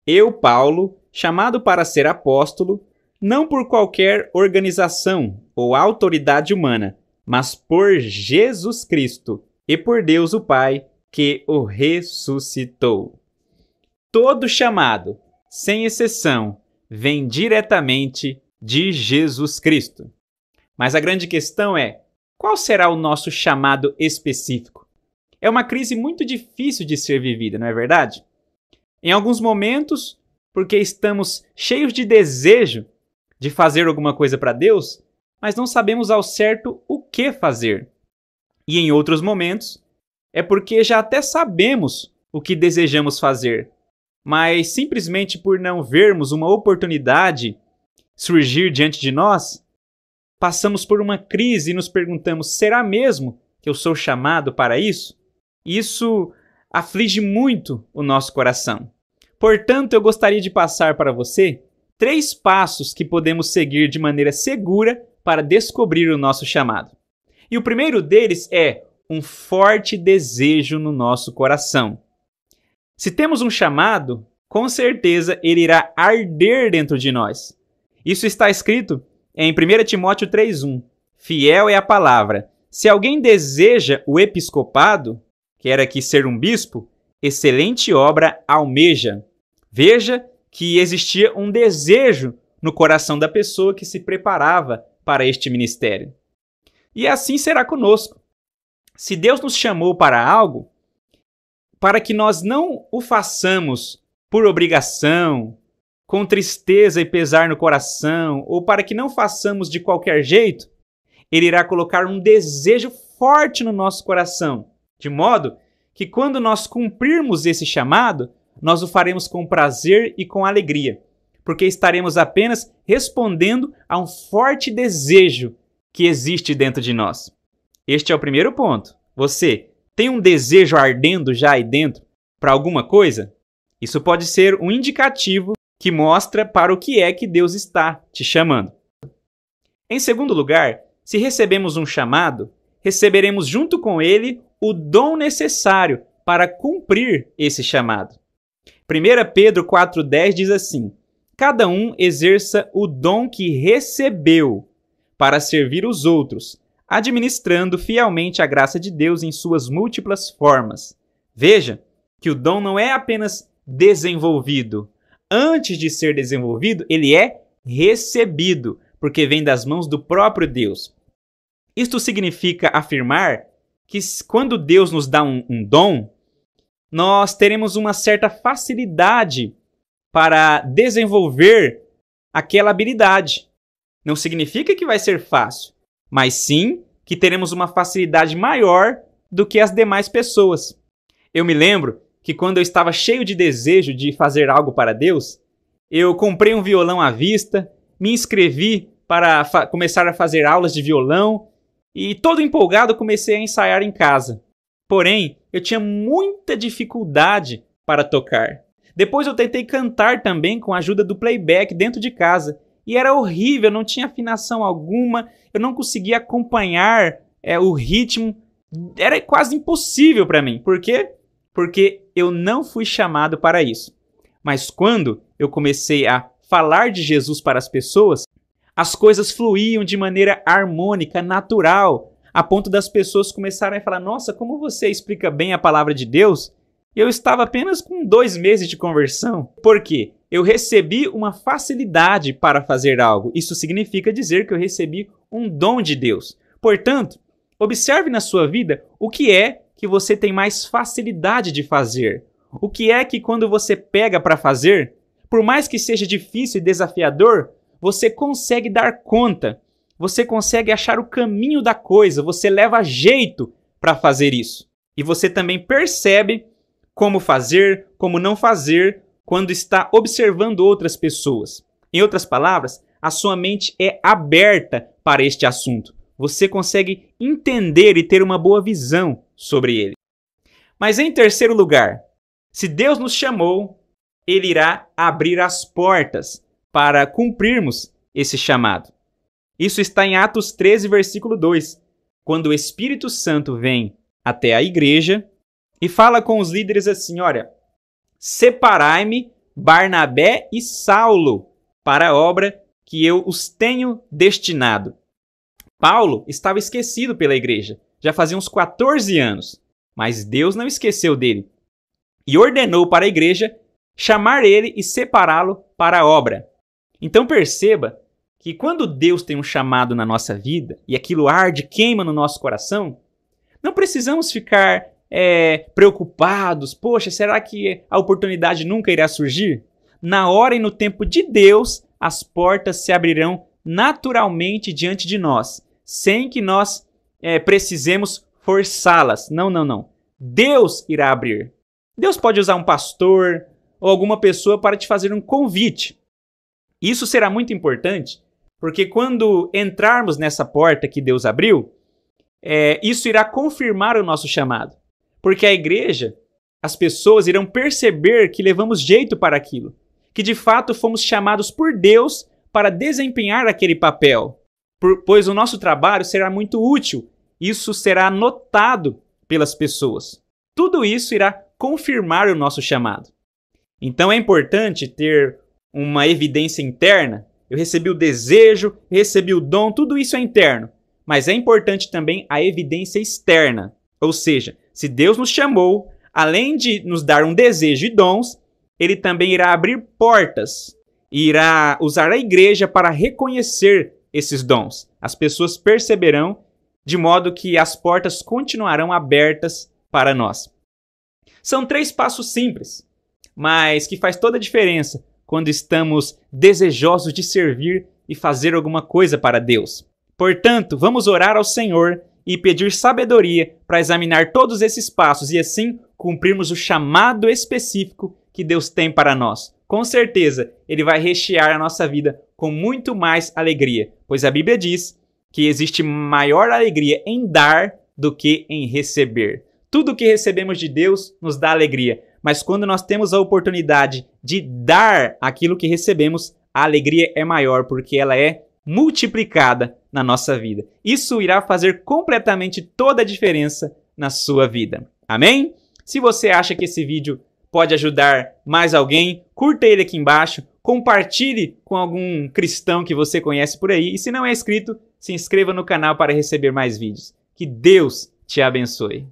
Eu, Paulo, chamado para ser apóstolo, não por qualquer organização ou autoridade humana, mas por Jesus Cristo e por Deus o Pai, que o ressuscitou. Todo chamado, sem exceção, vem diretamente de Jesus Cristo. Mas a grande questão é, qual será o nosso chamado específico? É uma crise muito difícil de ser vivida, não é verdade? Em alguns momentos, porque estamos cheios de desejo de fazer alguma coisa para Deus, mas não sabemos ao certo o que fazer. E em outros momentos, é porque já até sabemos o que desejamos fazer, mas simplesmente por não vermos uma oportunidade surgir diante de nós, passamos por uma crise e nos perguntamos, será mesmo que eu sou chamado para isso? Isso aflige muito o nosso coração. Portanto, eu gostaria de passar para você 3 passos que podemos seguir de maneira segura para descobrir o nosso chamado. E o primeiro deles é um forte desejo no nosso coração. Se temos um chamado, com certeza ele irá arder dentro de nós. Isso está escrito em 1 Timóteo 3:1. Fiel é a palavra. Se alguém deseja o episcopado, quer aqui ser um bispo, excelente obra almeja. Veja que existia um desejo no coração da pessoa que se preparava para este ministério. E assim será conosco. Se Deus nos chamou para algo, para que nós não o façamos por obrigação, com tristeza e pesar no coração, ou para que não façamos de qualquer jeito, Ele irá colocar um desejo forte no nosso coração, de modo que quando nós cumprirmos esse chamado, nós o faremos com prazer e com alegria, porque estaremos apenas respondendo a um forte desejo que existe dentro de nós. Este é o primeiro ponto. Você tem um desejo ardendo já aí dentro para alguma coisa? Isso pode ser um indicativo que mostra para o que é que Deus está te chamando. Em segundo lugar, se recebemos um chamado, receberemos junto com ele o dom necessário para cumprir esse chamado. 1 Pedro 4,10 diz assim: cada um exerça o dom que recebeu para servir os outros, administrando fielmente a graça de Deus em suas múltiplas formas. Veja que o dom não é apenas desenvolvido. Antes de ser desenvolvido, ele é recebido, porque vem das mãos do próprio Deus. Isto significa afirmar que quando Deus nos dá um dom, nós teremos uma certa facilidade para desenvolver aquela habilidade. Não significa que vai ser fácil, mas sim que teremos uma facilidade maior do que as demais pessoas. Eu me lembro que quando eu estava cheio de desejo de fazer algo para Deus, eu comprei um violão à vista, me inscrevi para começar a fazer aulas de violão e todo empolgado comecei a ensaiar em casa. Porém, eu tinha muita dificuldade para tocar. Depois eu tentei cantar também com a ajuda do playback dentro de casa. E era horrível, não tinha afinação alguma, eu não conseguia acompanhar o ritmo. Era quase impossível para mim. Por quê? Porque eu não fui chamado para isso. Mas quando eu comecei a falar de Jesus para as pessoas, as coisas fluíam de maneira harmônica, natural, a ponto das pessoas começarem a falar: nossa, como você explica bem a palavra de Deus? Eu estava apenas com 2 meses de conversão. Por quê? Eu recebi uma facilidade para fazer algo. Isso significa dizer que eu recebi um dom de Deus. Portanto, observe na sua vida o que é que você tem mais facilidade de fazer. O que é que quando você pega para fazer, por mais que seja difícil e desafiador, você consegue dar conta. Você consegue achar o caminho da coisa. Você leva jeito para fazer isso. E você também percebe como fazer, como não fazer, quando está observando outras pessoas. Em outras palavras, a sua mente é aberta para este assunto. Você consegue entender e ter uma boa visão sobre ele. Mas em terceiro lugar, se Deus nos chamou, Ele irá abrir as portas para cumprirmos esse chamado. Isso está em Atos 13, versículo 2, quando o Espírito Santo vem até a igreja e fala com os líderes assim: olha, separai-me Barnabé e Saulo para a obra que eu os tenho destinado. Paulo estava esquecido pela igreja, já fazia uns 14 anos, mas Deus não esqueceu dele e ordenou para a igreja chamar ele e separá-lo para a obra. Então perceba que quando Deus tem um chamado na nossa vida e aquilo arde, queima no nosso coração, não precisamos ficar preocupados. Poxa, será que a oportunidade nunca irá surgir? Na hora e no tempo de Deus, as portas se abrirão naturalmente diante de nós, sem que nós precisemos forçá-las. Não, não, não. Deus irá abrir. Deus pode usar um pastor ou alguma pessoa para te fazer um convite. Isso será muito importante, porque quando entrarmos nessa porta que Deus abriu, isso irá confirmar o nosso chamado. Porque a igreja, as pessoas irão perceber que levamos jeito para aquilo, que de fato fomos chamados por Deus para desempenhar aquele papel, pois o nosso trabalho será muito útil. Isso será notado pelas pessoas. Tudo isso irá confirmar o nosso chamado. Então é importante ter uma evidência interna. Eu recebi o desejo, recebi o dom, tudo isso é interno. Mas é importante também a evidência externa. Ou seja, se Deus nos chamou, além de nos dar um desejo e dons, Ele também irá abrir portas e irá usar a igreja para reconhecer esses dons. As pessoas perceberão, de modo que as portas continuarão abertas para nós. São 3 passos simples, mas que faz toda a diferença quando estamos desejosos de servir e fazer alguma coisa para Deus. Portanto, vamos orar ao Senhor e pedir sabedoria para examinar todos esses passos e assim cumprirmos o chamado específico que Deus tem para nós. Com certeza, Ele vai rechear a nossa vida com muito mais alegria, pois a Bíblia diz que existe maior alegria em dar do que em receber. Tudo que recebemos de Deus nos dá alegria, mas quando nós temos a oportunidade de dar aquilo que recebemos, a alegria é maior porque ela é multiplicada na nossa vida. Isso irá fazer completamente toda a diferença na sua vida. Amém? Se você acha que esse vídeo pode ajudar mais alguém, curta ele aqui embaixo, compartilhe com algum cristão que você conhece por aí e se não é inscrito, se inscreva no canal para receber mais vídeos. Que Deus te abençoe.